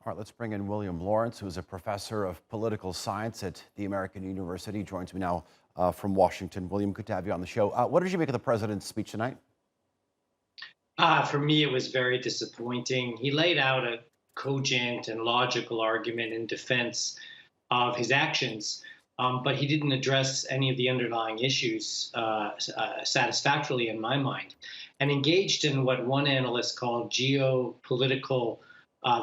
All right, let's bring in William Lawrence, who is a professor of political science at the American University. Joins me now from Washington. William, good to have you on the show. What did you make of the president's speech tonight? For me, it was very disappointing. He laid out a cogent and logical argument in defense of his actions, but he didn't address any of the underlying issues satisfactorily, in my mind, and engaged in what one analyst called geopolitical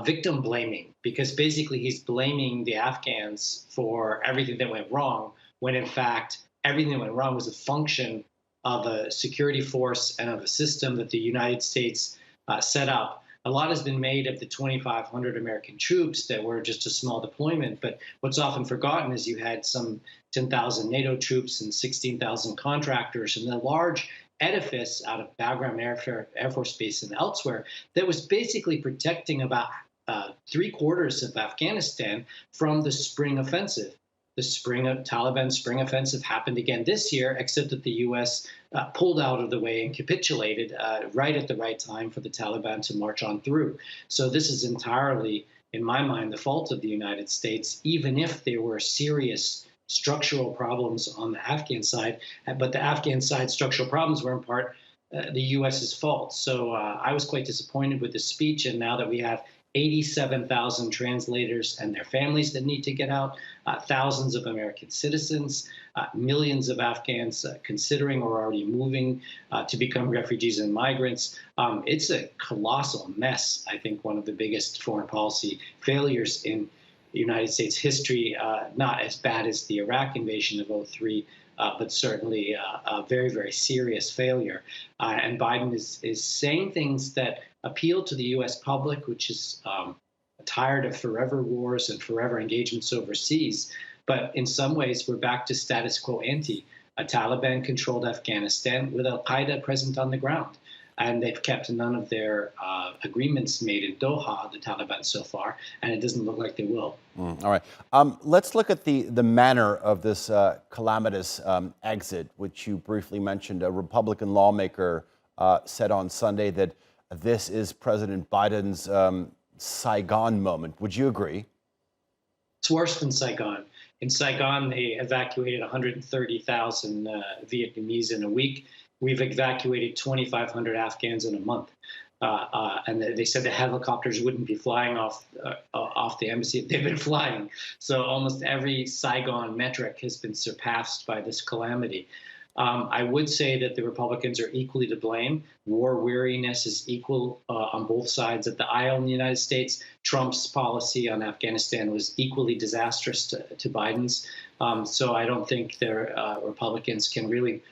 victim blaming, because basically he's blaming the Afghans for everything that went wrong, when in fact everything that went wrong was a function of a security force and of a system that the United States set up. A lot has been made of the 2,500 American troops that were just a small deployment, but what's often forgotten is you had some 10,000 NATO troops and 16,000 contractors and a large edifice out of Bagram Air Force Base and elsewhere that was basically protecting about three-quarters of Afghanistan from the spring offensive. The Taliban spring offensive happened again this year, except that the U.S. Pulled out of the way and capitulated right at the right time for the Taliban to march on through. So this is entirely, in my mind, the fault of the United States, even if there were serious structural problems on the Afghan side. But the Afghan side structural problems were in part the U.S.'s fault. So I was quite disappointed with the speech. And now that we have 87,000 translators and their families that need to get out, thousands of American citizens, millions of Afghans considering or already moving to become refugees and migrants. It's a colossal mess. I think one of the biggest foreign policy failures in United States history, not as bad as the Iraq invasion of '03, but certainly a very, very serious failure. And Biden is saying things that appeal to the U.S. public, which is tired of forever wars and forever engagements overseas. But in some ways, we're back to status quo ante. A Taliban-controlled Afghanistan with al-Qaeda present on the ground. And they've kept none of their agreements made in Doha, the Taliban, so far, and it doesn't look like they will. All right. Let's look at the manner of this calamitous exit, which you briefly mentioned. A Republican lawmaker said on Sunday that this is President Biden's Saigon moment. Would you agree? It's worse than Saigon. In Saigon, they evacuated 130,000 Vietnamese in a week. We've evacuated 2,500 Afghans in a month. And they said the helicopters wouldn't be flying off the embassy. They've been flying. So almost every Saigon metric has been surpassed by this calamity. I would say that the Republicans are equally to blame. War weariness is equal on both sides of the aisle in the United States. Trump's policy on Afghanistan was equally disastrous to Biden's. So I don't think the Republicans can really,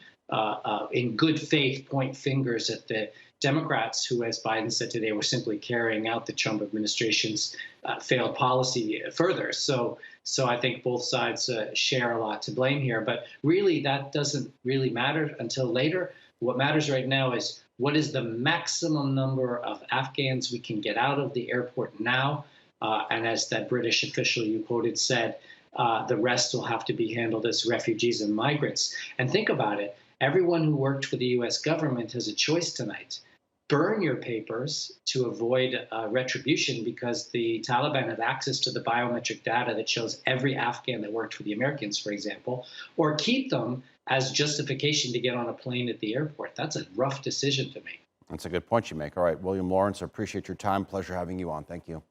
in good faith, point fingers at the Democrats who, as Biden said today, were simply carrying out the Trump administration's failed policy further. So I think both sides share a lot to blame here. But really, that doesn't really matter until later. What matters right now is what is the maximum number of Afghans we can get out of the airport now. And as that British official you quoted said, the rest will have to be handled as refugees and migrants. And think about it. Everyone who worked for the U.S. government has a choice tonight. Burn your papers to avoid retribution because the Taliban have access to the biometric data that shows every Afghan that worked for the Americans, for example, or keep them as justification to get on a plane at the airport. That's a rough decision to make. That's a good point you make. All right, William Lawrence, I appreciate your time. Pleasure having you on. Thank you.